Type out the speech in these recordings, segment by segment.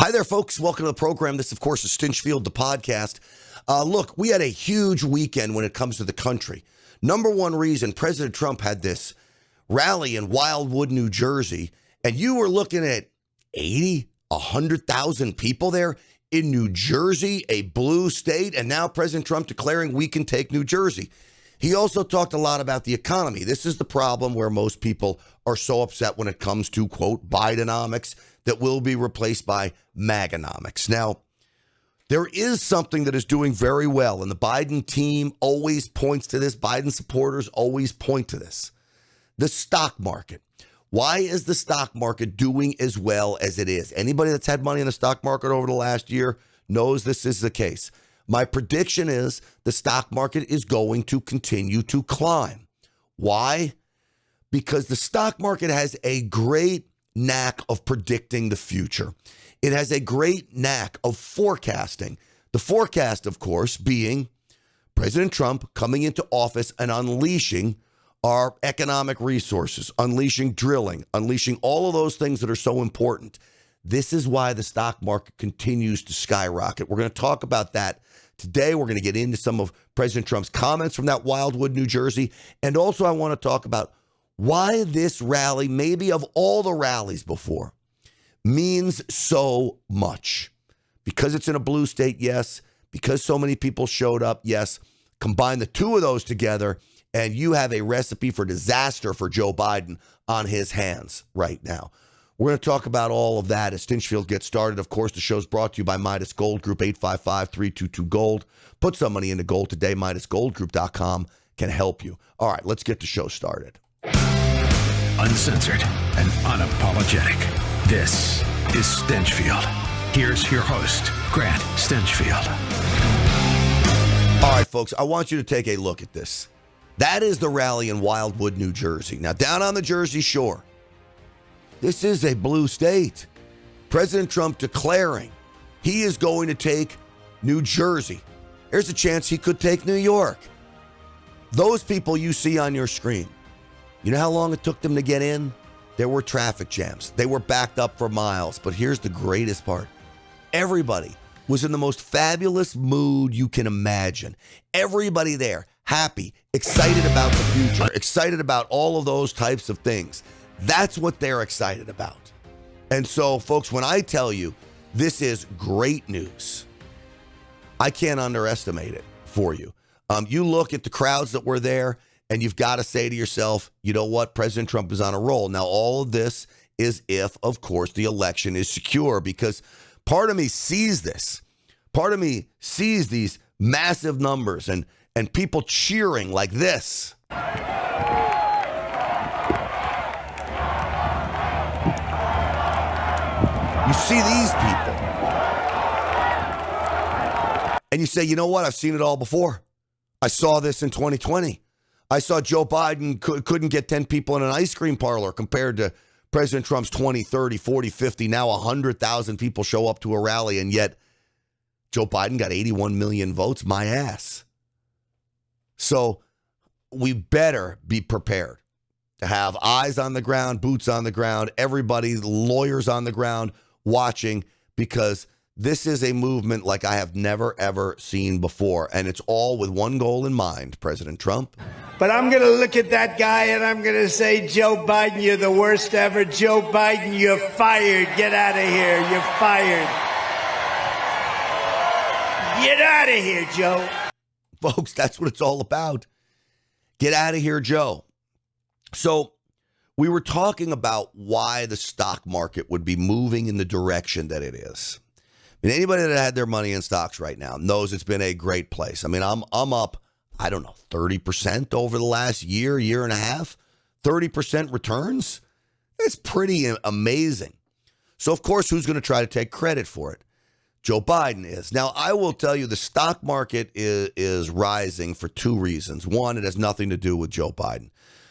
Hi there, folks. Welcome to the program. This, of course, is Stinchfield, the podcast. Look, we had a huge weekend when it comes to the country. Number one reason, President Trump had this rally in Wildwood, New Jersey, and you were looking at 80, 100,000 people there in New Jersey, a blue state, and now President Trump declaring we can take New Jersey. He also talked a lot about the economy. This is the problem where most people are so upset when it comes to, quote, Bidenomics that will be replaced by MAGAnomics. Now, there is something that is doing very well, and the Biden team always points to this. Biden supporters always point to this. The stock market. Why is the stock market doing as well as it is? Anybody that's had money in the stock market over the last year knows this is the case. My prediction is the stock market is going to continue to climb. Why? Because the stock market has a great knack of predicting the future. It has a great knack of forecasting. The forecast, of course, being President Trump coming into office and unleashing our economic resources, unleashing drilling, unleashing all of those things that are so important. This is why the stock market continues to skyrocket. We're going to talk about that today. We're going to get into some of President Trump's comments from that Wildwood, New Jersey. And also I want to talk about why this rally, maybe of all the rallies before, means so much. Because it's in a blue state, yes. Because so many people showed up, yes. Combine the two of those together, and you have a recipe for disaster for Joe Biden on his hands right now. We're going to talk about all of that as Stinchfield gets started. Of course, the show's brought to you by Midas Gold Group, 855-322-GOLD. Put some money into gold today. MidasGoldGroup.com can help you. All right, let's get the show started. Uncensored and unapologetic. This is Stinchfield. Here's your host, Grant Stinchfield. All right, folks, I want you to take a look at this. That is the rally in Wildwood, New Jersey. Now, down on the Jersey Shore, this is a blue state. President Trump declaring he is going to take New Jersey. There's a chance he could take New York. Those people you see on your screen, you know how long it took them to get in? There were traffic jams. They were backed up for miles. But here's the greatest part. Everybody was in the most fabulous mood you can imagine. Everybody there, happy, excited about the future, excited about all of those types of things. That's what they're excited about. And so, folks, when I tell you this is great news, I can't underestimate it for you. You look at the crowds that were there, and you've got to say to yourself, you know what? President Trump is on a roll. Now, all of this is if, of course, the election is secure, because part of me sees this. Part of me sees these massive numbers and people cheering like this. You see these people. And you say, you know what? I've seen it all before. I saw this in 2020. I saw Joe Biden couldn't get 10 people in an ice cream parlor compared to President Trump's 20, 30, 40, 50. Now 100,000 people show up to a rally, and yet Joe Biden got 81 million votes. My ass. So we better be prepared to have eyes on the ground, boots on the ground, everybody, lawyers on the ground watching, because this is a movement like I have never, ever seen before. And it's all with one goal in mind, President Trump. But I'm going to look at that guy and I'm going to say, Joe Biden, you're the worst ever. Joe Biden, you're fired. Get out of here. You're fired. Get out of here, Joe. Folks, that's what it's all about. Get out of here, Joe. So we were talking about why the stock market would be moving in the direction that it is. I mean, anybody that had their money in stocks right now knows it's been a great place. I mean, I'm up, I don't know, 30% over the last year and a half. 30% returns. It's pretty amazing. So, of course, who's going to try to take credit for it? Joe Biden is. Now, I will tell you the stock market is rising for two reasons. One, it has nothing to do with Joe Biden.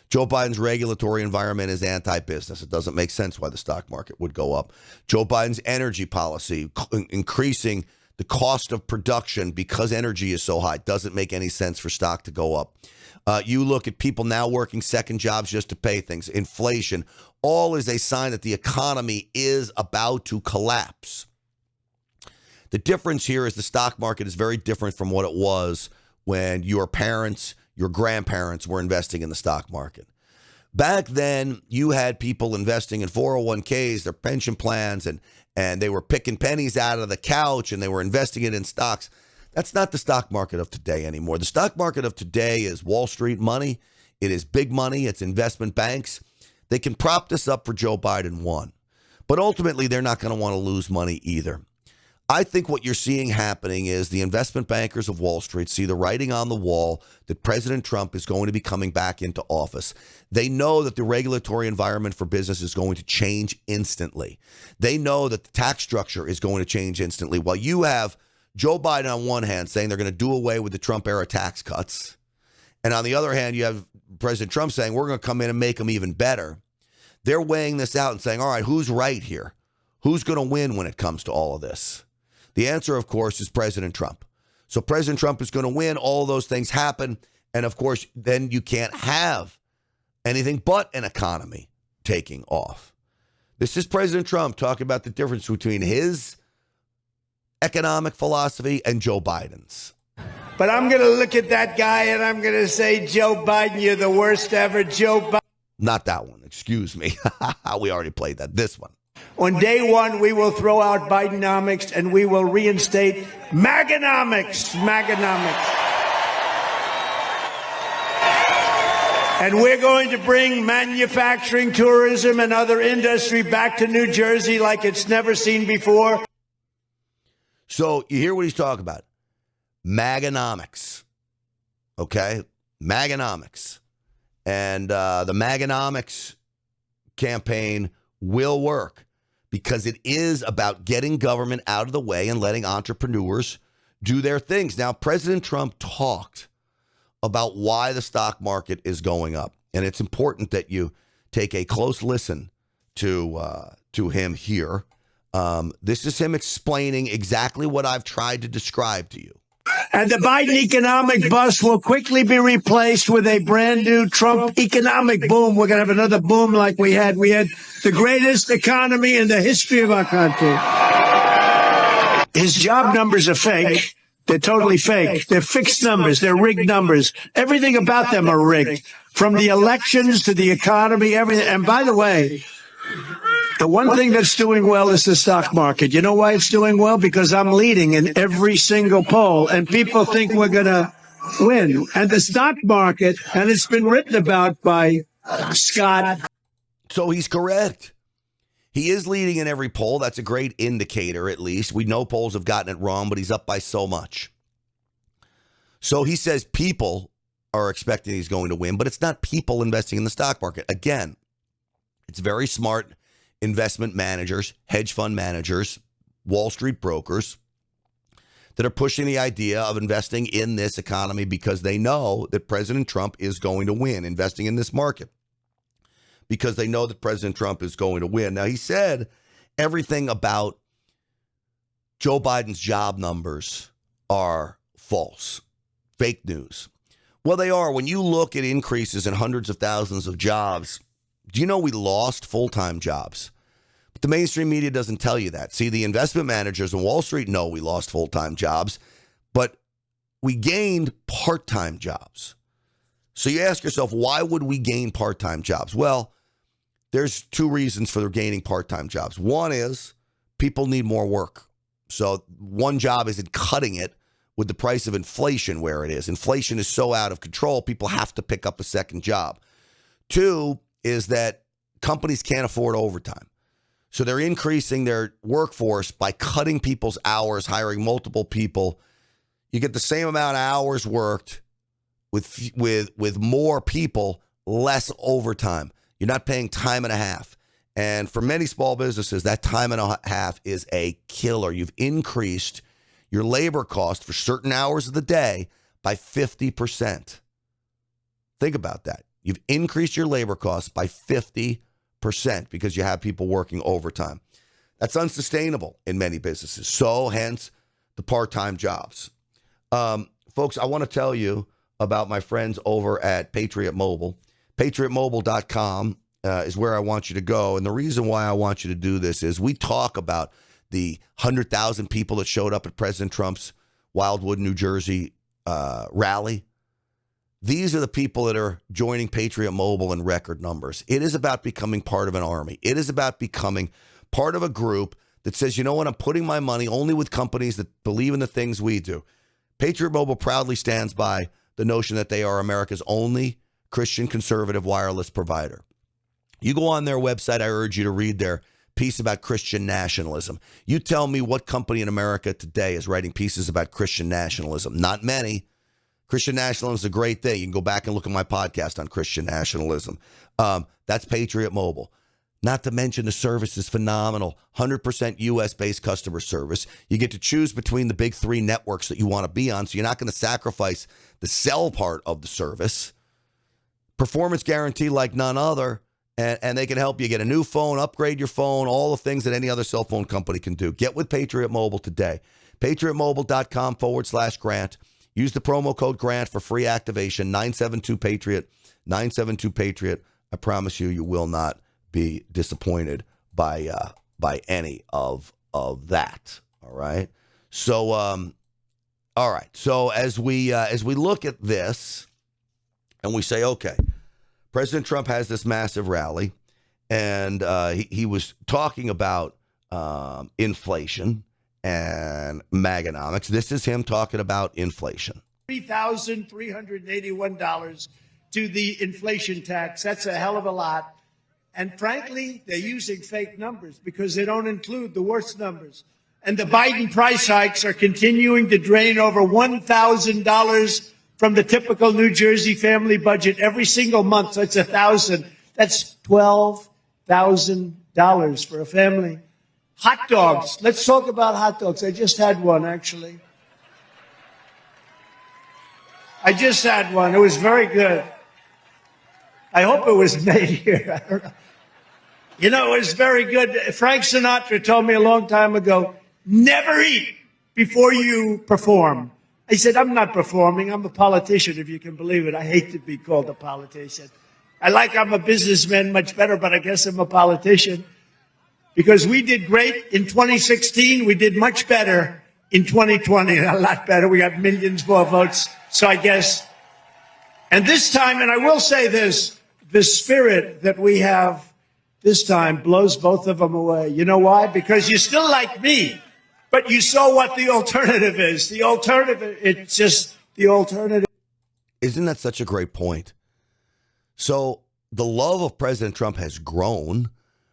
Joe Biden's regulatory environment is anti-business. It doesn't make sense why the stock market would go up. Joe Biden's energy policy, increasing the cost of production because energy is so high, doesn't make any sense for stock to go up. You look at people now working second jobs just to pay things. Inflation, all is a sign that the economy is about to collapse. The difference here is the stock market is very different from what it was when your parents, your grandparents were investing in the stock market. Back then, you had people investing in 401ks, their pension plans, and they were picking pennies out of the couch and they were investing it in stocks. That's not the stock market of today anymore. The stock market of today is Wall Street money. It is big money. It's investment banks. They can prop this up for Joe Biden 1. But ultimately, they're not going to want to lose money either. I think what you're seeing happening is the investment bankers of Wall Street see the writing on the wall that President Trump is going to be coming back into office. They know that the regulatory environment for business is going to change instantly. They know that the tax structure is going to change instantly. While you have Joe Biden on one hand saying they're going to do away with the Trump-era tax cuts, and on the other hand, you have President Trump saying we're going to come in and make them even better. They're weighing this out and saying, all right, who's right here? Who's going to win when it comes to all of this? The answer, of course, is President Trump. So President Trump is going to win. All those things happen. And, of course, then you can't have anything but an economy taking off. This is President Trump talking about the difference between his economic philosophy and Joe Biden's. But I'm going to look at that guy and I'm going to say, Joe Biden, you're the worst ever. Joe Biden. Not that one. Excuse me. We already played that. This one. On day one, we will throw out Bidenomics and we will reinstate MAGAnomics. MAGAnomics. And we're going to bring manufacturing, tourism, and other industry back to New Jersey like it's never seen before. So you hear what he's talking about. MAGAnomics. Okay? MAGAnomics. And the MAGAnomics campaign will work because it is about getting government out of the way and letting entrepreneurs do their things. Now, President Trump talked about why the stock market is going up. And it's important that you take a close listen to him here. This is him explaining exactly what I've tried to describe to you. And the Biden economic bust will quickly be replaced with a brand new Trump economic boom. We're going to have another boom like we had. We had the greatest economy in the history of our country. His job numbers are fake. They're totally fake. They're fixed numbers. They're rigged numbers. Everything about them are rigged, from the elections to the economy, everything. And by the way, the one thing that's doing well is the stock market. You know why it's doing well? Because I'm leading in every single poll, and people think we're going to win. And the stock market, and it's been written about by Scott. So he's correct. He is leading in every poll. That's a great indicator, at least. We know polls have gotten it wrong, but he's up by so much. So he says people are expecting he's going to win, but it's not people investing in the stock market. Again, it's very smart investment managers, hedge fund managers, Wall Street brokers that are pushing the idea of investing in this economy because they know that President Trump is going to win, investing in this market because they know that President Trump is going to win. Now, he said everything about Joe Biden's job numbers are false, fake news. Well, they are. When you look at increases in hundreds of thousands of jobs, do you know we lost full-time jobs? But the mainstream media doesn't tell you that. See, the investment managers on Wall Street know we lost full-time jobs, but we gained part-time jobs. So you ask yourself, why would we gain part-time jobs? Well, there's two reasons for gaining part-time jobs. One is people need more work. So one job isn't cutting it with the price of inflation where it is. Inflation is so out of control, people have to pick up a second job. Two is that companies can't afford overtime. So they're increasing their workforce by cutting people's hours, hiring multiple people. You get the same amount of hours worked with more people, less overtime. You're not paying time and a half. And for many small businesses, that time and a half is a killer. You've increased your labor cost for certain hours of the day by 50%. Think about that. You've increased your labor costs by 50% because you have people working overtime. That's unsustainable in many businesses. So hence the part-time jobs. Folks, I want to tell you about my friends over at Patriot Mobile. PatriotMobile.com is where I want you to go. And the reason why I want you to do this is we talk about the 100,000 people that showed up at President Trump's Wildwood, New Jersey rally. These are the people that are joining Patriot Mobile in record numbers. It is about becoming part of an army. It is about becoming part of a group that says, you know what, I'm putting my money only with companies that believe in the things we do. Patriot Mobile proudly stands by the notion that they are America's only Christian conservative wireless provider. You go on their website, I urge you to read their piece about Christian nationalism. You tell me what company in America today is writing pieces about Christian nationalism. Not many. Christian nationalism is a great thing. You can go back and look at my podcast on Christian nationalism. That's Patriot Mobile. Not to mention the service is phenomenal. 100% U.S.-based customer service. You get to choose between the big three networks that you want to be on, so you're not going to sacrifice the cell part of the service. Performance guarantee like none other, and they can help you get a new phone, upgrade your phone, all the things that any other cell phone company can do. Get with Patriot Mobile today. PatriotMobile.com/Grant. Use the promo code GRANT for free activation, 972-PATRIOT, 972-PATRIOT. I promise you, you will not be disappointed by any of that. All right. So, all right. So as we look at this and we say, okay, President Trump has this massive rally, and he was talking about inflation and MAGAnomics. This is him talking about inflation. $3,381 to the inflation tax. That's a hell of a lot. And frankly, they're using fake numbers because they don't include the worst numbers. And the Biden price hikes are continuing to drain over $1,000 from the typical New Jersey family budget every single month. So it's $1,000. That's $12,000 for a family. Hot dogs. Let's talk about hot dogs. I just had one, actually. I just had one. It was very good. I hope it was made here. I don't know. You know, it was very good. Frank Sinatra told me a long time ago, never eat before you perform. I said, I'm not performing. I'm a politician, if you can believe it. I hate to be called a politician. I'm a businessman much better, but I guess I'm a politician. Because we did great in 2016. We did much better in 2020. A lot better. We got millions more votes. So I guess. And this time, and I will say this, the spirit that we have this time blows both of them away. You know why? Because you still like me, but you saw what the alternative is. The alternative, it's just the alternative. Isn't that such a great point? So the love of President Trump has grown.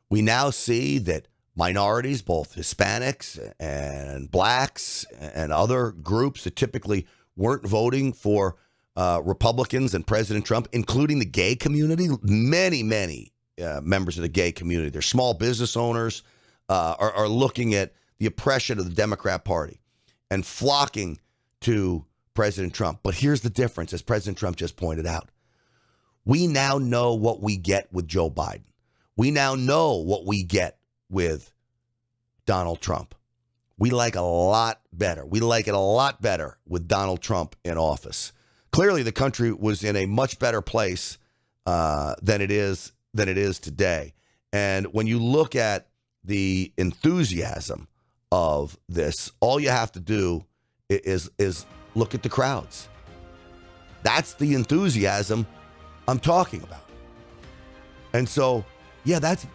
We now see that minorities, both Hispanics and blacks and other groups that typically weren't voting for Republicans and President Trump, including the gay community, many members of the gay community, they're small business owners, are looking at the oppression of the Democrat Party and flocking to President Trump. But here's the difference, as President Trump just pointed out. We now know what we get with Joe Biden. We now know what we get with Donald Trump. We like a lot better. We like it a lot better with Donald Trump in office. Clearly, the country was in a much better place than it is today. And when you look at the enthusiasm of this, all you have to do is look at the crowds. That's the enthusiasm I'm talking about. And so, yeah, that's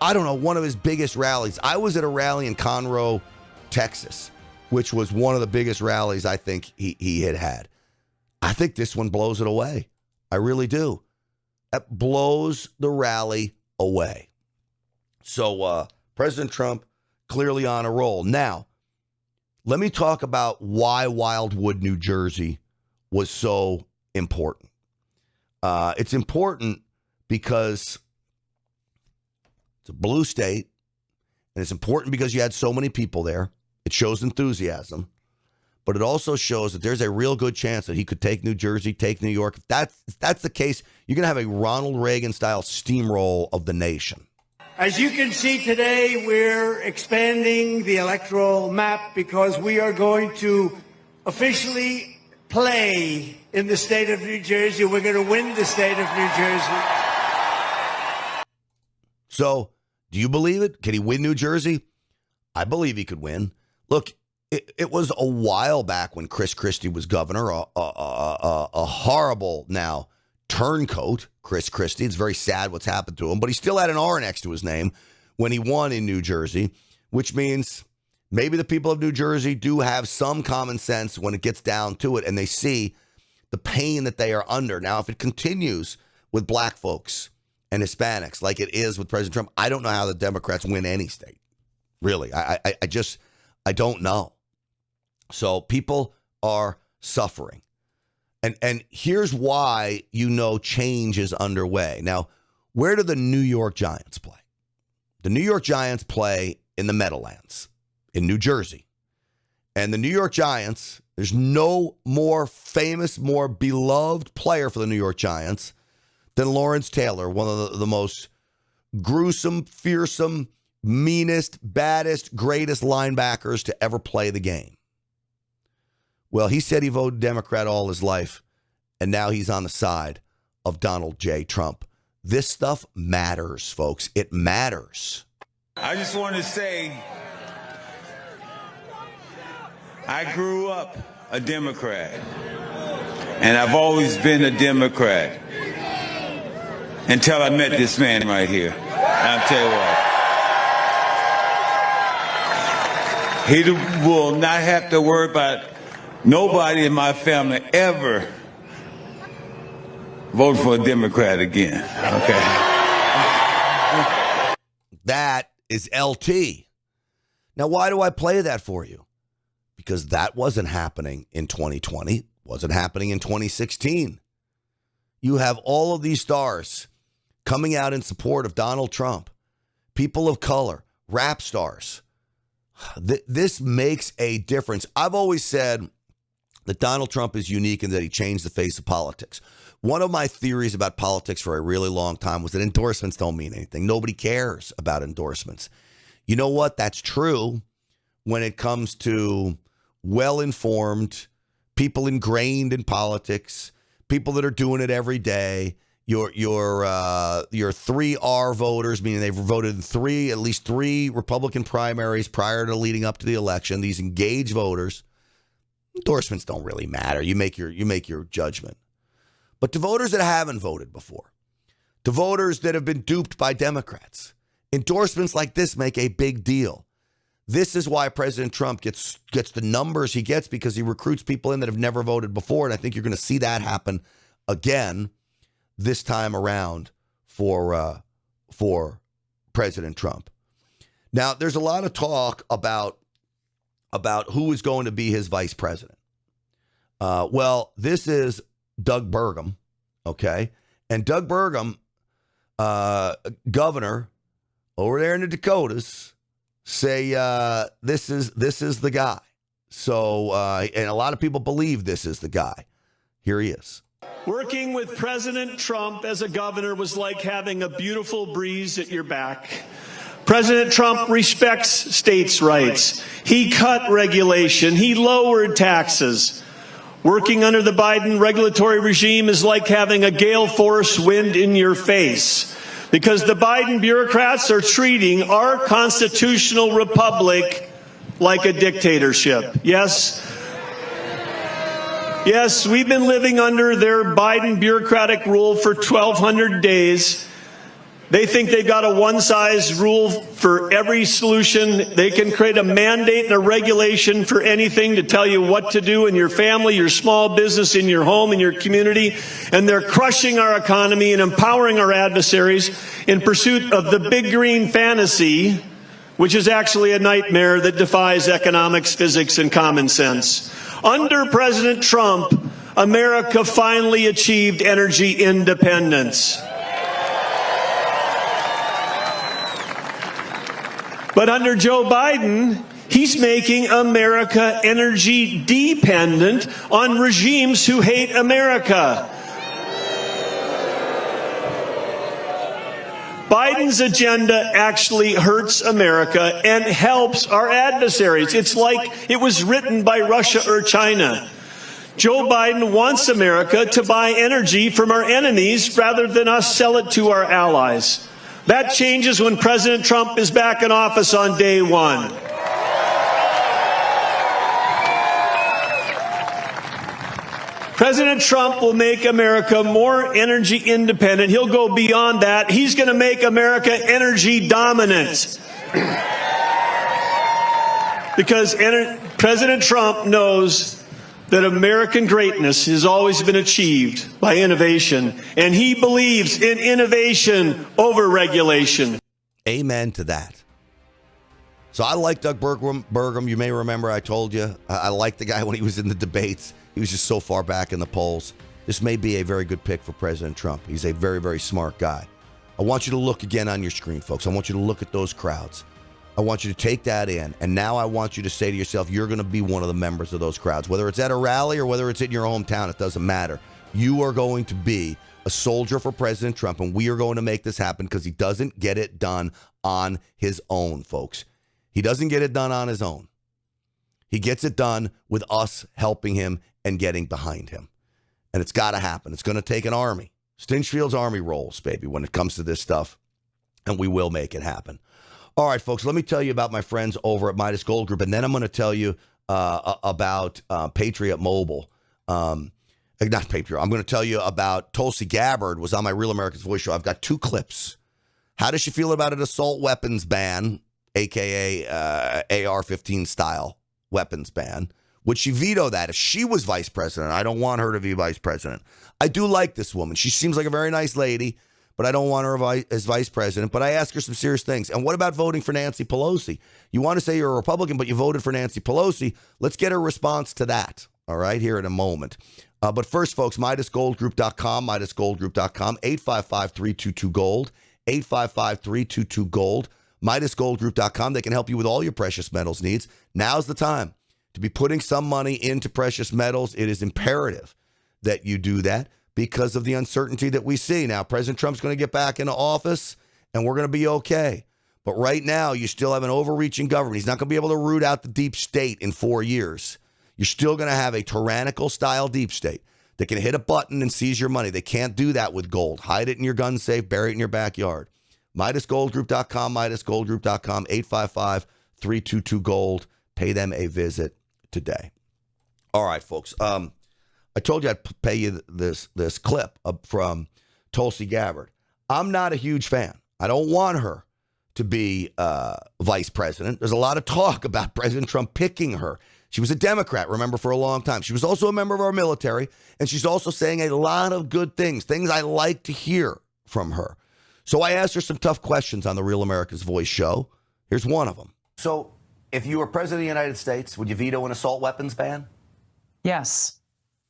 I don't know, one of his biggest rallies. I was at a rally in Conroe, Texas, which was one of the biggest rallies I think he had. I think this one blows it away. I really do. That blows the rally away. So President Trump clearly on a roll. Now, let me talk about why Wildwood, New Jersey was so important. It's important because it's a blue state, and it's important because you had so many people there. It shows enthusiasm, but it also shows that there's a real good chance that he could take New Jersey, take New York. If that's the case, you're going to have a Ronald Reagan-style steamroll of the nation. As you can see today, we're expanding the electoral map because we are going to officially play in the state of New Jersey. We're going to win the state of New Jersey. So, do you believe it? Can he win New Jersey? I believe he could win. Look, it was a while back when Chris Christie was governor, a horrible now turncoat, Chris Christie. It's very sad what's happened to him, but he still had an R next to his name when he won in New Jersey, which means maybe the people of New Jersey do have some common sense when it gets down to it, and they see the pain that they are under. Now, if it continues with black folks and Hispanics like it is with President Trump, I don't know how the Democrats win any state. Really, I don't know. So people are suffering. And here's why change is underway. Now, where do the New York Giants play? The New York Giants play in the Meadowlands in New Jersey. And the New York Giants, there's no more famous, more beloved player for the New York Giants than Lawrence Taylor, one of the most gruesome, fearsome, meanest, baddest, greatest linebackers to ever play the game. Well, he said he voted Democrat all his life, and now he's on the side of Donald J. Trump. This stuff matters, folks. It matters. I just want to say, I grew up a Democrat, and I've always been a Democrat until I met this man right here. I'll tell you what. He will not have to worry about nobody in my family ever vote for a Democrat again. Okay. That is LT. Now, why do I play that for you? Because that wasn't happening in 2020, wasn't happening in 2016. You have all of these stars coming out in support of Donald Trump, people of color, rap stars. This makes a difference. I've always said that Donald Trump is unique in that he changed the face of politics. One of my theories about politics for a really long time was that endorsements don't mean anything. Nobody cares about endorsements. You know what? That's true when it comes to well-informed people ingrained in politics, people that are doing it every day. Your 3R voters, meaning they've voted in at least three Republican primaries prior to leading up to the election. These engaged voters. Endorsements don't really matter. You make your judgment. But to voters that haven't voted before, to voters that have been duped by Democrats, endorsements like this make a big deal. This is why President Trump gets the numbers he gets, because he recruits people in that have never voted before. And I think you're going to see that happen again this time around for President Trump. Now, there's a lot of talk about who is going to be his vice president. Well, this is Doug Burgum, okay? And Doug Burgum, governor over there in the Dakotas, say this is the guy. So, and a lot of people believe this is the guy. Here he is. Working with President Trump as a governor was like having a beautiful breeze at your back. President Trump respects states' rights. He cut regulation. He lowered taxes. Working under the Biden regulatory regime is like having a gale force wind in your face, because the Biden bureaucrats are treating our constitutional republic like a dictatorship. Yes, we've been living under their Biden bureaucratic rule for 1,200 days. They think they've got a one-size rule for every solution. They can create a mandate and a regulation for anything to tell you what to do in your family, your small business, in your home, in your community. And they're crushing our economy and empowering our adversaries in pursuit of the big green fantasy, which is actually a nightmare that defies economics, physics, and common sense. Under President Trump, America finally achieved energy independence. But under Joe Biden, he's making America energy dependent on regimes who hate America. Biden's agenda actually hurts America and helps our adversaries. It's like it was written by Russia or China. Joe Biden wants America to buy energy from our enemies rather than us sell it to our allies. That changes when President Trump is back in office on day one. President Trump will make America more energy independent. He'll go beyond that. He's going to make America energy dominant. Because President Trump knows that American greatness has always been achieved by innovation, and he believes in innovation over regulation. Amen to that. So I like Doug Burgum. You may remember I told you I liked the guy when he was in the debates. He was just so far back in the polls. This may be a very good pick for President Trump. He's a very, very smart guy. I want you to look again on your screen, folks. I want you to look at those crowds. I want you to take that in. And now I want you to say to yourself, you're going to be one of the members of those crowds. Whether it's at a rally or whether it's in your hometown, it doesn't matter. You are going to be a soldier for President Trump, and we are going to make this happen because he doesn't get it done on his own, folks. He doesn't get it done on his own. He gets it done with us helping him and getting behind him. And it's got to happen. It's going to take an army. Stinchfield's army rolls, baby, when it comes to this stuff. And we will make it happen. All right, folks, let me tell you about my friends over at Midas Gold Group. And then I'm going to tell you about Patriot Mobile. Not Patriot. I'm going to tell you about Tulsi Gabbard was on my Real America's Voice show. I've got 2 clips. How does she feel about an assault weapons ban, a.k.a. AR-15 style weapons ban? Would she veto that if she was vice president? I don't want her to be vice president. I do like this woman. She seems like a very nice lady, but I don't want her as vice president. But I ask her some serious things. And what about voting for Nancy Pelosi? You want to say you're a Republican, but you voted for Nancy Pelosi. Let's get her response to that, all right, here in a moment. But first, folks, MidasGoldGroup.com, MidasGoldGroup.com, 855-322-GOLD, 855-322-GOLD, MidasGoldGroup.com. They can help you with all your precious metals needs. Now's the time to be putting some money into precious metals. It is imperative that you do that because of the uncertainty that we see. Now, President Trump's going to get back into office, and we're going to be okay. But right now, you still have an overreaching government. He's not going to be able to root out the deep state in 4 years. You're still going to have a tyrannical-style deep state that can hit a button and seize your money. They can't do that with gold. Hide it in your gun safe, bury it in your backyard. MidasGoldGroup.com, MidasGoldGroup.com, 855-322-GOLD. Pay them a visit today. All right, folks. I told you I'd pay you this clip from Tulsi Gabbard. I'm not a huge fan. I don't want her to be vice president. There's a lot of talk about President Trump picking her. She was a Democrat, remember, for a long time. She was also a member of our military, and she's also saying a lot of good things I like to hear from her. So I asked her some tough questions on the Real America's Voice show. Here's one of them. So if you were president of the United States, would you veto an assault weapons ban? Yes,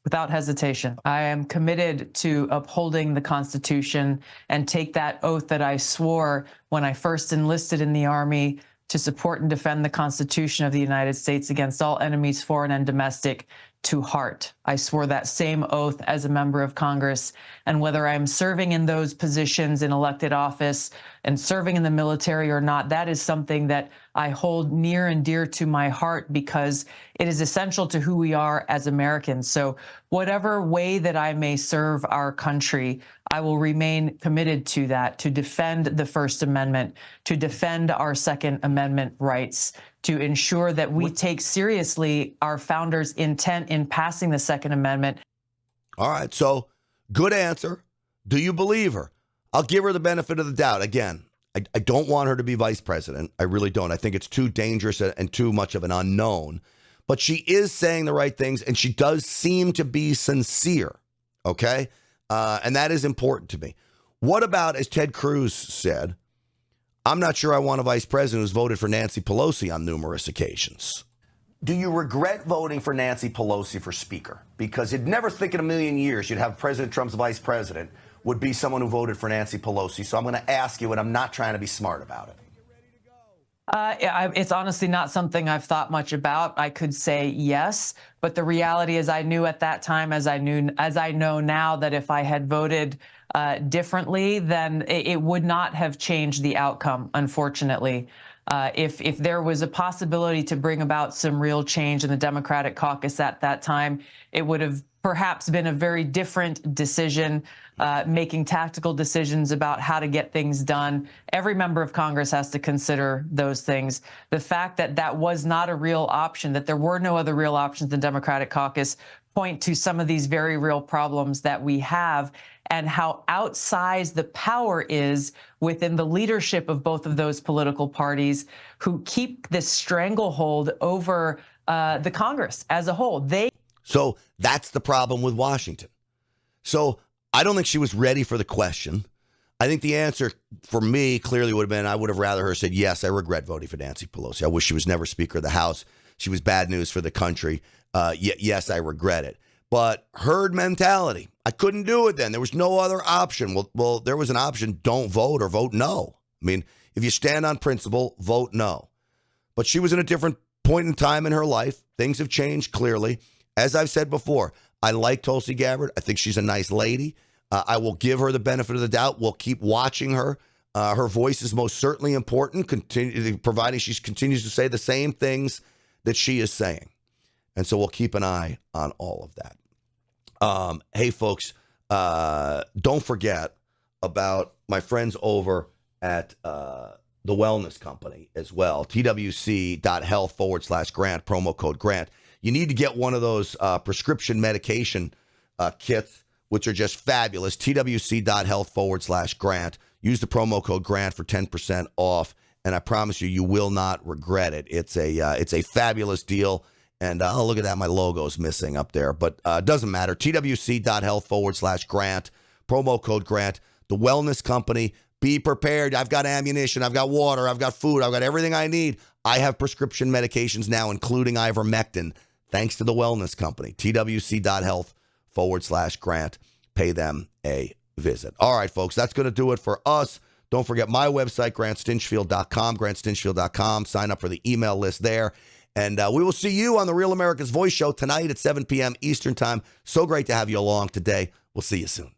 without hesitation. I am committed to upholding the Constitution and take that oath that I swore when I first enlisted in the Army to support and defend the Constitution of the United States against all enemies, foreign and domestic, to heart. I swore that same oath as a member of Congress, and whether I'm serving in those positions in elected office and serving in the military or not, that is something that I hold near and dear to my heart because it is essential to who we are as Americans. So whatever way that I may serve our country, I will remain committed to that, to defend the First Amendment, to defend our Second Amendment rights, to ensure that we take seriously our founders' intent in passing the Second Amendment. All right, so good answer. Do you believe her? I'll give her the benefit of the doubt. Again, I don't want her to be vice president. I really don't. I think it's too dangerous and too much of an unknown. But she is saying the right things, and she does seem to be sincere, okay? And that is important to me. What about, as Ted Cruz said, I'm not sure I want a vice president who's voted for Nancy Pelosi on numerous occasions. Do you regret voting for Nancy Pelosi for Speaker? Because you'd never think in a million years you'd have President Trump's vice president would be someone who voted for Nancy Pelosi. So I'm going to ask you, and I'm not trying to be smart about it. It's honestly not something I've thought much about. I could say yes, but the reality is I knew at that time, as I know now, that if I had voted differently, then it would not have changed the outcome, unfortunately. If there was a possibility to bring about some real change in the Democratic caucus at that time, it would have perhaps been a very different decision, making tactical decisions about how to get things done. Every member of Congress has to consider those things. The fact that that was not a real option, that there were no other real options in the Democratic caucus, point to some of these very real problems that we have and how outsized the power is within the leadership of both of those political parties who keep this stranglehold over the Congress as a whole. So that's the problem with Washington. So I don't think she was ready for the question. I think the answer for me clearly would have been, I would have rather her said, yes, I regret voting for Nancy Pelosi. I wish she was never Speaker of the House. She was bad news for the country. Yes, I regret it. But herd mentality, I couldn't do it then. There was no other option. Well, there was an option, don't vote or vote no. I mean, if you stand on principle, vote no. But she was in a different point in time in her life. Things have changed clearly. As I've said before, I like Tulsi Gabbard. I think she's a nice lady. I will give her the benefit of the doubt. We'll keep watching her. Her voice is most certainly important, providing she continues to say the same things that she is saying. And so we'll keep an eye on all of that. Hey, folks, don't forget about my friends over at the Wellness Company as well. twc.health/grant, promo code grant. You need to get one of those prescription medication kits, which are just fabulous. twc.health/grant. Use the promo code grant for 10% off. And I promise you, you will not regret it. It's a fabulous deal. And oh, look at that. My logo's missing up there, but it doesn't matter. twc.health/grant, promo code grant. The Wellness Company. Be prepared. I've got ammunition. I've got water. I've got food. I've got everything I need. I have prescription medications now, including ivermectin, thanks to the Wellness Company. twc.health/grant. Pay them a visit. All right, folks, that's going to do it for us. Don't forget my website, GrantStinchfield.com, GrantStinchfield.com. Sign up for the email list there. And we will see you on the Real America's Voice show tonight at 7 p.m. Eastern Time. So great to have you along today. We'll see you soon.